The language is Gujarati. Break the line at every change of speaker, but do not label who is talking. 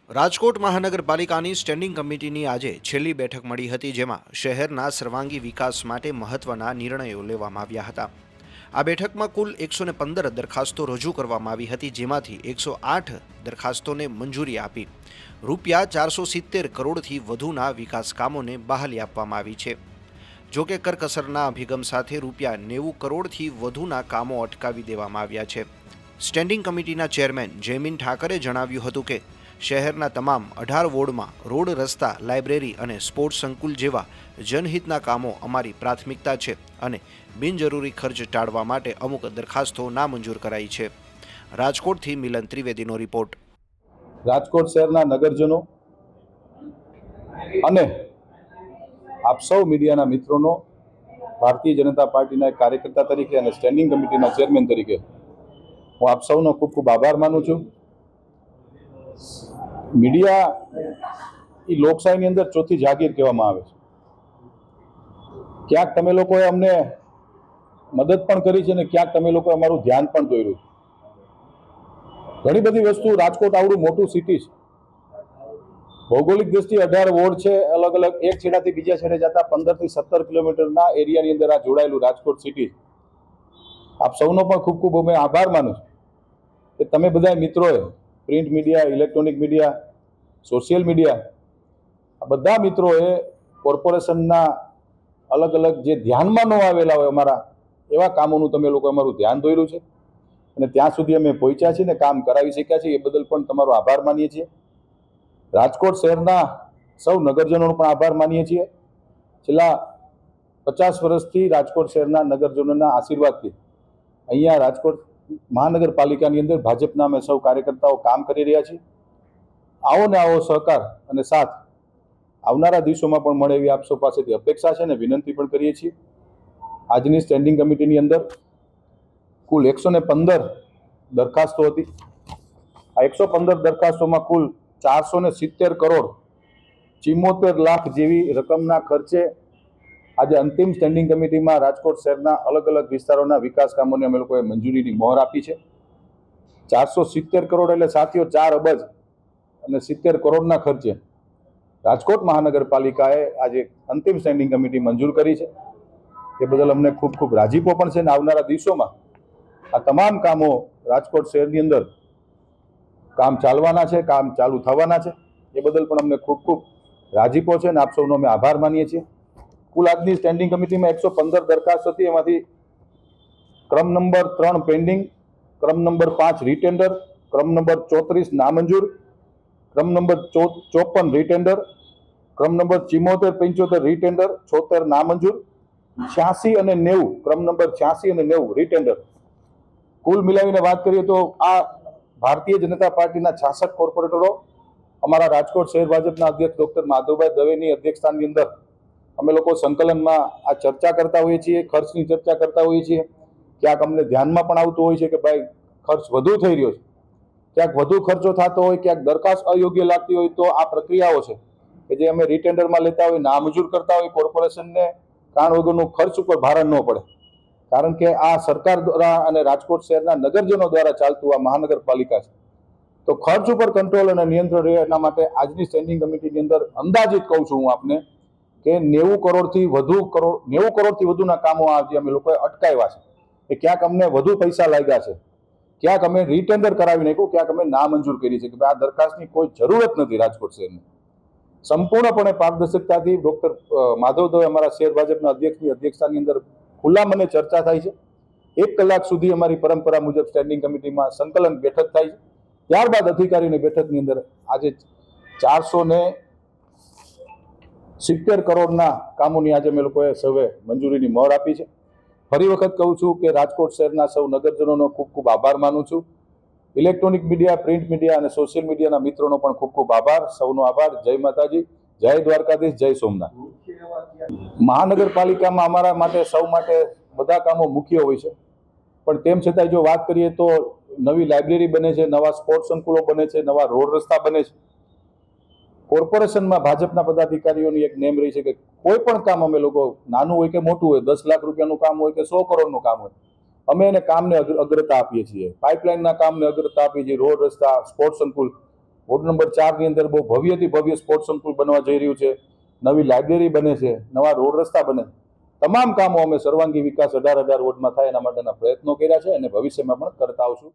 રાજકોટ મહાનગરપાલિકાની સ્ટેન્ડિંગ કમિટીની આજે છેલ્લી બેઠક મળી હતી, જેમાં શહેરના સર્વાંગી વિકાસ માટે મહત્વના નિર્ણયો લેવામાં આવ્યા હતા. આ બેઠકમાં કુલ 115 દરખાસ્તો રજૂ કરવામાં આવી હતી, જેમાંથી 108 દરખાસ્તોને મંજૂરી આપી રૂપિયા 470 કરોડથી વધુના વિકાસ કામોને બહાલી આપવામાં આવી છે. જોકે કરકસરના અભિગમ સાથે રૂપિયા 90 કરોડથી વધુના કામો અટકાવી દેવામાં આવ્યા છે. સ્ટેન્ડિંગ કમિટીના ચેરમેન જયમીન ઠાકરે જણાવ્યું હતું કે શહેરના તમામ 18 વોર્ડમાં રોડ, રસ્તા, લાઇબ્રેરી અને સ્પોર્ટ્સ સંકુલ જેવા જનહિતના કામો અમારી પ્રાથમિકતા છે અને બિનજરૂરી ખર્ચ ટાળવા માટે અમુક દરખાસ્તો નામંજૂર કરાઈ છે. રાજકોટથી મિલન ત્રિવેદીનો રિપોર્ટ.
રાજકોટ શહેરના નગરજનો અને આપ સૌ મીડિયાના મિત્રોનો ભારતીય જનતા પાર્ટીના એક કાર્યકર્તા તરીકે અને સ્ટેન્ડિંગ કમિટીના ચેરમેન તરીકે હું આપ સૌનો ખૂબ ખૂબ આભાર માનું છું. મીડિયા એ લોકશાહીની અંદર ચોથી જાગીર કહેવામાં આવે છે. ક્યાંક તમે લોકોએ અમને મદદ પણ કરી છે અને ક્યાંક તમે લોકોએ અમારું ધ્યાન પણ દોર્યું છે. ઘણી બધી વસ્તુ, રાજકોટ આવડું મોટું સિટી છે, ભૌગોલિક દ્રષ્ટિએ 18 વોર્ડ છે, અલગ અલગ એક છેડાથી બીજા છેડે જતા 15 થી 17 કિલોમીટરના એરિયાની અંદર આ જોડાયેલું રાજકોટ સિટી. આપ સૌનો પણ ખૂબ ખૂબ અમે આભાર માનું છું કે તમે બધા મિત્રોએ print media, electronic media, social media, આ બધા મિત્રોએ કોર્પોરેશનના અલગ અલગ જે ધ્યાનમાં ન આવેલા હોય અમારા એવા કામોનું તમે લોકો અમારું ધ્યાન દોર્યું છે અને ત્યાં સુધી અમે પહોંચ્યા છીએ ને કામ કરાવી શક્યા છીએ. એ બદલ પણ તમારો આભાર માનીએ છીએ. રાજકોટ શહેરના સૌ નગરજનોનો પણ આભાર માનીએ છીએ. છેલ્લા 50 વર્ષથી રાજકોટ શહેરના નગરજનોના આશીર્વાદથી અહીંયા રાજકોટ મહાનગરપાલિકાની અંદર ભાજપના અમે સૌ કાર્યકર્તાઓ કામ કરી રહ્યા છીએ. આવો ને આવો સહકાર અને સાથ આવનારા દિવસોમાં પણ મળે એવી આપ સૌ પાસેથી અપેક્ષા છે અને વિનંતી પણ કરીએ છીએ. આજની સ્ટેન્ડિંગ કમિટીની અંદર કુલ 115 દરખાસ્તો હતી. આ 115 દરખાસ્તોમાં કુલ 470 કરોડ 74 લાખ જેવી રકમના ખર્ચે આજે અંતિમ સ્ટેન્ડિંગ કમિટીમાં રાજકોટ શહેરના અલગ અલગ વિસ્તારોના વિકાસ કામોને અમે લોકોએ મંજૂરીની મહોર આપી છે. 470 કરોડ એટલે સાથીઓ 4 અબજ અને 70 કરોડના ખર્ચે રાજકોટ મહાનગરપાલિકાએ આજે અંતિમ સ્ટેન્ડિંગ કમિટી મંજૂર કરી છે. તે બદલ અમને ખૂબ ખૂબ રાજીપો પણ છે અને આવનારા દિવસોમાં આ તમામ કામો રાજકોટ શહેરની અંદર કામ ચાલવાના છે, કામ ચાલુ થવાના છે. એ બદલ પણ અમને ખૂબ ખૂબ રાજીપો છે અને આપ સૌનો અમે આભાર માનીએ છીએ. કુલ આજની સ્ટેન્ડિંગ કમિટીમાં 115 દરખાસ્ત હતી. એમાંથી ક્રમ નંબર 3 પેન્ડિંગ, ક્રમ નંબર 5 રીટેન્ડર, ક્રમ નંબર 34 નામંજૂર, ક્રમ નંબર 54 રીટેન્ડર, ક્રમ નંબર 74-75 રીટેન્ડર, 76 નામંજૂર, 86 અને 90, ક્રમ નંબર 86 અને 90 રીટેન્ડર. કુલ મિલાવીને વાત કરીએ તો આ ભારતીય જનતા પાર્ટીના 66 કોર્પોરેટરો અમારા રાજકોટ શહેર ભાજપના અધ્યક્ષ ડોક્ટર માધવભાઈ દવેની અધ્યક્ષતાની અંદર અમે લોકો સંકલનમાં આ ચર્ચા કરતા હોઈએ છીએ, ખર્ચની ચર્ચા કરતા હોઈએ છીએ. ક્યાંક અમને ધ્યાનમાં પણ આવતું હોય છે કે ભાઈ ખર્ચ વધુ થઈ રહ્યો છે, ક્યાંક વધુ ખર્ચો થતો હોય, ક્યાંક દરખાસ્ત અયોગ્ય લાગતી હોય તો આ પ્રક્રિયાઓ છે કે જે અમે રીટેન્ડરમાં લેતા હોય, નામંજૂર કરતા હોય, કોર્પોરેશનને કારણ વગરનું ખર્ચ ઉપર ભારણ ન પડે. કારણ કે આ સરકાર દ્વારા અને રાજકોટ શહેરના નગરજનો દ્વારા ચાલતું આ મહાનગરપાલિકા છે, તો ખર્ચ ઉપર કંટ્રોલ અને નિયંત્રણ રહે એના માટે આજની સ્ટેન્ડિંગ કમિટીની અંદર અંદાજિત કહું છું હું આપને કે 90 કરોડથી વધુના કામો આજે અમે લોકોએ અટકાવ્યા છે. કે ક્યાંક અમને વધુ પૈસા લાગ્યા છે, ક્યાંક અમે રીટેન્ડર કરાવી નાખ્યું, ક્યાંક અમે નામંજૂર કરી છે કે આ દરખાસ્તની કોઈ જરૂરત નથી. રાજકોટ શહેરને સંપૂર્ણપણે પારદર્શકતાથી ડોક્ટર માધવ દવે અમારા શહેર ભાજપના અધ્યક્ષની અધ્યક્ષતાની અંદર ખુલ્લા મને ચર્ચા થાય છે. 1 કલાક સુધી અમારી પરંપરા મુજબ સ્ટેન્ડિંગ કમિટીમાં સંકલન બેઠક થાય છે. ત્યારબાદ અધિકારીની બેઠકની અંદર આજે 470 કરોડના કામોની આજે અમે લોકોએ સૌએ મંજૂરીની મહોર આપી છે. ફરી વખત કહું છું કે રાજકોટ શહેરના સૌ નગરજનોનો ખૂબ ખૂબ આભાર માનું છું. ઇલેક્ટ્રોનિક મીડિયા, પ્રિન્ટ મીડિયા અને સોશિયલ મીડિયાના મિત્રોનો પણ ખૂબ ખૂબ આભાર. સૌનો આભાર. જય માતાજી, જય દ્વારકાધીશ, જય સોમનાથ. મહાનગરપાલિકામાં અમારા માટે સૌ માટે બધા કામો મુખ્ય હોય છે, પણ તેમ છતાંય જો વાત કરીએ તો નવી લાઇબ્રેરી બને છે, નવા સ્પોર્ટ્સ સંકુલો બને છે, નવા રોડ રસ્તા બને છે. કોર્પોરેશનમાં ભાજપના પદાધિકારીઓની એક નેમ રહી છે કે કોઈ પણ કામ અમે લોકો નાનું હોય કે મોટું હોય, 10 લાખ રૂપિયાનું કામ હોય કે 100 કરોડનું કામ હોય, અમે એને કામને અગ્રતા આપીએ છીએ. પાઇપલાઇનના કામને અગ્રતા આપીએ છીએ, રોડ રસ્તા, સ્પોર્ટ્સ સંકુલ. વોર્ડ નંબર 4 ની અંદર બહુ ભવ્યથી ભવ્ય સ્પોર્ટ્સ સંકુલ બનવા જઈ રહ્યું છે, નવી લાઇબ્રેરી બને છે, નવા રોડ રસ્તા બને, તમામ કામો અમે સર્વાંગી વિકાસ 18 વોર્ડમાં થાય એના માટેના પ્રયત્નો કર્યા છે અને ભવિષ્યમાં પણ કરતા આવશું.